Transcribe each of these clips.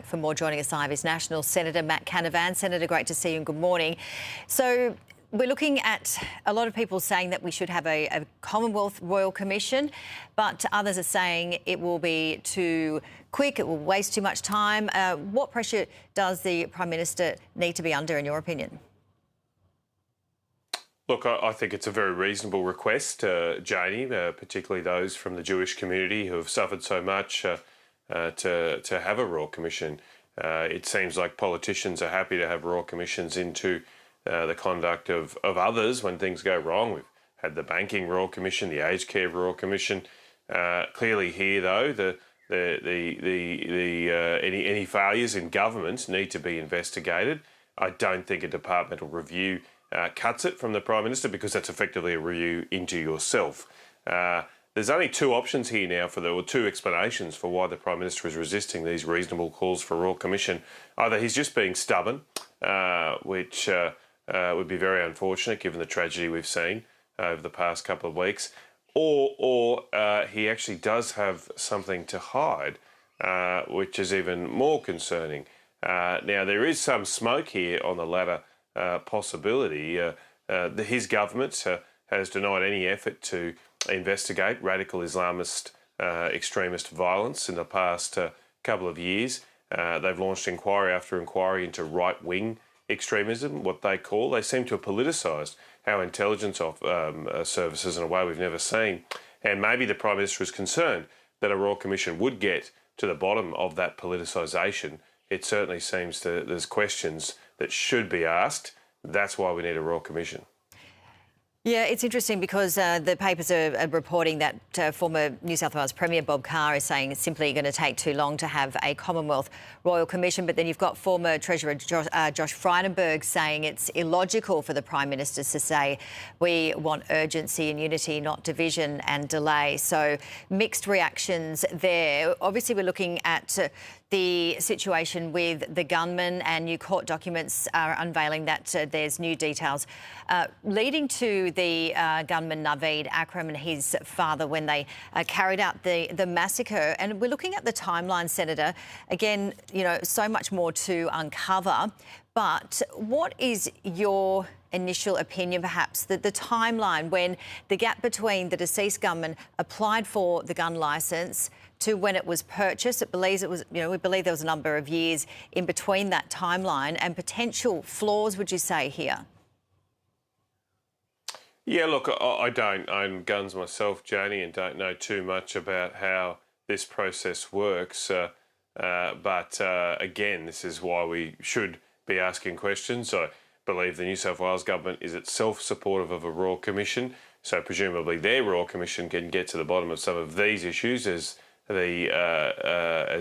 for more. Joining us live is National Senator Matt Canavan. Senator, great to see you and good morning. So we're looking at a lot of people saying that we should have a Commonwealth Royal Commission, but others are saying it will be too quick, it will waste too much time. What pressure does the Prime Minister need to be under, in your opinion? Look, I think it's a very reasonable request, Janie, particularly those from the Jewish community who have suffered so much to have a Royal Commission. It seems like politicians are happy to have Royal Commissions into the conduct of others when things go wrong. We've had the Banking Royal Commission, the Aged Care Royal Commission. Clearly here, though, any failures in government need to be investigated. I don't think a departmental review cuts it from the Prime Minister, because that's effectively a review into yourself. There's only two options here now or two explanations for why the Prime Minister is resisting these reasonable calls for a Royal Commission. Either he's just being stubborn, which would be very unfortunate given the tragedy we've seen over the past couple of weeks, or he actually does have something to hide, which is even more concerning. Now, there is some smoke here on the latter possibility. His government has denied any effort to investigate radical Islamist extremist violence in the past couple of years. They've launched inquiry after inquiry into right-wing extremism, what they call. They seem to have politicised our intelligence services in a way we've never seen. And maybe the Prime Minister is concerned that a Royal Commission would get to the bottom of that politicisation. It certainly seems there's questions that should be asked. That's why we need a Royal Commission. Yeah, it's interesting because the papers are reporting that former New South Wales Premier Bob Carr is saying it's simply going to take too long to have a Commonwealth Royal Commission. But then you've got former Treasurer Josh Frydenberg saying it's illogical for the Prime Minister to say we want urgency and unity, not division and delay. So mixed reactions there. Obviously, we're looking at the situation with the gunman, and new court documents are unveiling that there's new details leading to the gunman Naveed Akram and his father when they carried out the massacre. And we're looking at the timeline, Senator. Again, you know, so much more to uncover. But what is your initial opinion, perhaps, that the timeline when the gap between the deceased gunman applied for the gun licence to when it was purchased? We believe there was a number of years in between that timeline, and potential flaws, would you say, here? Yeah, look, I don't own guns myself, Janie, and don't know too much about how this process works. But again, this is why we should be asking questions. I believe the New South Wales government is itself supportive of a Royal Commission, so presumably their Royal Commission can get to the bottom of some of these issues as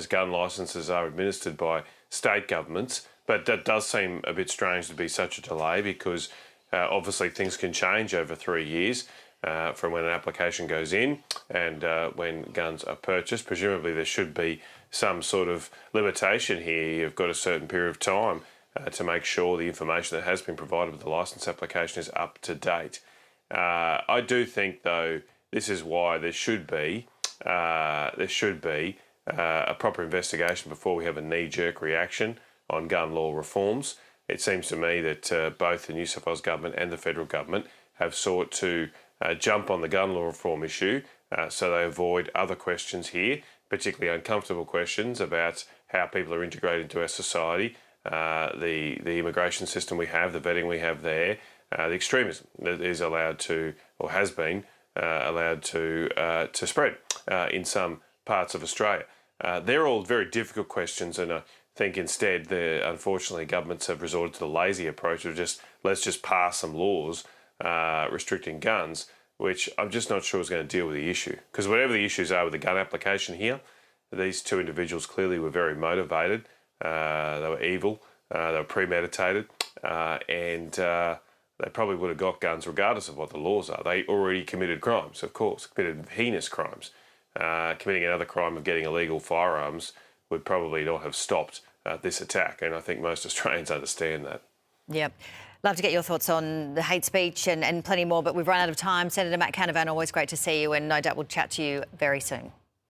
gun licences are administered by state governments. But that does seem a bit strange to be such a delay, because obviously things can change over 3 years from when an application goes in and when guns are purchased. Presumably there should be some sort of limitation here. You've got a certain period of time to make sure the information that has been provided with the licence application is up to date. I do think, though, this is why there should be a proper investigation before we have a knee-jerk reaction on gun law reforms. It seems to me that both the New South Wales government and the federal government have sought to jump on the gun law reform issue so they avoid other questions here, particularly uncomfortable questions about how people are integrated into our society, the immigration system we have, the vetting we have there, the extremism that is allowed to, or has been allowed to spread in some parts of Australia. They're all very difficult questions, and I think instead, unfortunately, governments have resorted to the lazy approach of let's just pass some laws restricting guns, which I'm just not sure is going to deal with the issue. Because whatever the issues are with the gun application here, these two individuals clearly were very motivated. They were evil, they were premeditated, and they probably would have got guns regardless of what the laws are. They already committed crimes, of course, committed heinous crimes. Committing another crime of getting illegal firearms would probably not have stopped this attack, and I think most Australians understand that. Yep. Love to get your thoughts on the hate speech and plenty more, but we've run out of time. Senator Matt Canavan, always great to see you, and no doubt we'll chat to you very soon.